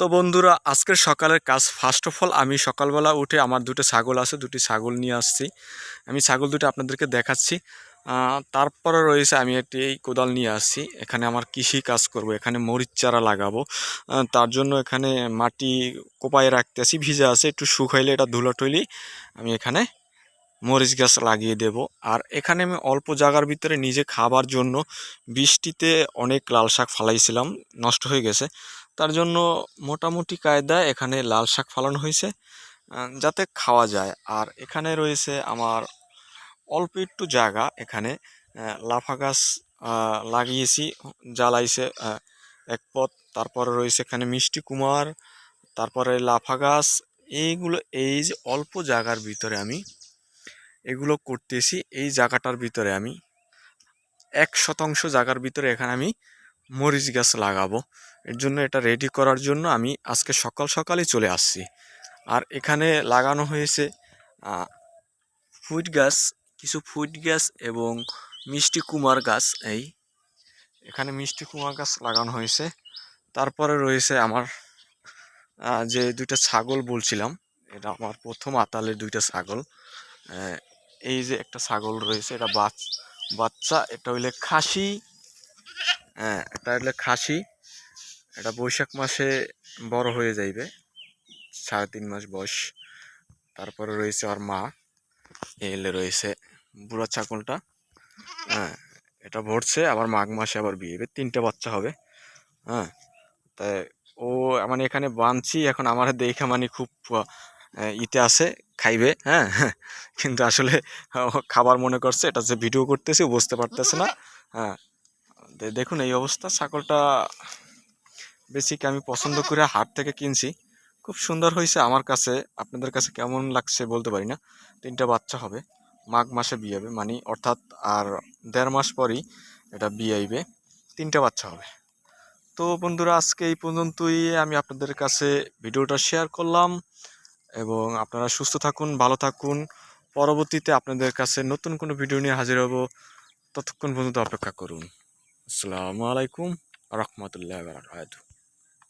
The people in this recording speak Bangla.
তো বন্ধুরা, আজকের সকালের কাজ ফার্স্ট অফ অল আমি সকালবেলা উঠে আমার দুটো ছাগল আছে, দুটি ছাগল নিয়ে আসছি। আমি ছাগল দুটো আপনাদেরকে দেখাচ্ছি। তারপরে রয়েছে আমি একটি এই কোদাল নিয়ে আসছি। এখানে আমার কৃষি কাজ করব, এখানে মরিচ চারা লাগাবো। তার জন্য এখানে মাটি কোপায় রাখতেছি, ভিজে আছে, একটু শুকাইলে এটা ধুলো টইলি আমি এখানে মরিচ গাছ লাগিয়ে দেব। আর এখানে আমি অল্প জায়গার ভিতরে নিজে খাবার জন্য বৃষ্টিতে অনেক লাল শাক ফালাইছিলাম, নষ্ট হয়ে গেছে। তার জন্য মোটামুটি কায়দায় এখানে লাল শাক ফালানো হয়েছে, যাতে খাওয়া যায়। আর এখানে রয়েছে আমার অল্প একটু জায়গা, এখানে লাফা গাছ লাগিয়েছি, জ্বালাইছে এক পথ। তারপরে রয়েছে এখানে মিষ্টি কুমার, তারপরে লাফা গাছ। এইগুলো এই যে অল্প জায়গার ভিতরে আমি এগুলো করতেছি। এই জায়গাটার ভিতরে আমি 1% জায়গার ভিতরে এখানে আমি মরিচ গাছ লাগাবো। এর জন্য এটা রেডি করার জন্য আমি আজকে সকাল সকালই চলে আসছি। আর এখানে লাগানো হয়েছে ফুট গাছ, কিছু ফুট গাছ এবং মিষ্টি কুমার গাছ। এখানে মিষ্টি কুমার গাছ লাগানো হয়েছে। তারপরে রয়েছে আমার যে দুইটা ছাগল বলছিলাম, এটা আমার প্রথম আতালের দুইটা ছাগল। এই যে একটা ছাগল রয়েছে, এটা বাচ্চা, এটা হইলে খাসি। এটা হইলে খাসি, এটা বৈশাখ মাসে বড় হয়ে যাইবে, 3.5 মাস বয়স। তারপরে রয়েছে আর মা, এলে রয়েছে বুড়া ছাগলটা। এটা ভরছে, আবার মাঘ মাসে আবার বিয়ে হবে, 3টে বাচ্চা হবে। তাই ও মানে এখানে বাঁধছি এখন, আমার দেখে মানে খুব ইতে আছে, খাইবে। কিন্তু আসলে খাবার মনে করছে, এটা যে ভিডিও করতেছি বুঝতে পারতেছে না। দেখুন এই অবস্থা। ছাগলটা বেসিক আমি পছন্দ করে হাট থেকে কিনছি, খুব সুন্দর হয়েছে আমার কাছে। আপনাদের কাছে কেমন লাগছে বলতে পারি না। 3টে বাচ্চা হবে, মাঘ মাসে বিয়ে হবে, মানে অর্থাৎ আর 1.5 মাস পরই এটা বিয়ে আইবে, 3টে বাচ্চা হবে। তো বন্ধুরা, আজকে এই পর্যন্তই আমি আপনাদের কাছে ভিডিওটা শেয়ার করলাম। এবং আপনারা সুস্থ থাকুন, ভালো থাকুন। পরবর্তীতে আপনাদের কাছে নতুন কোনো ভিডিও নিয়ে হাজির হব। ততক্ষণ পর্যন্ত অপেক্ষা করুন। আসসালামু আলাইকুম রহমতুল্লাহ বারাকাতুহু।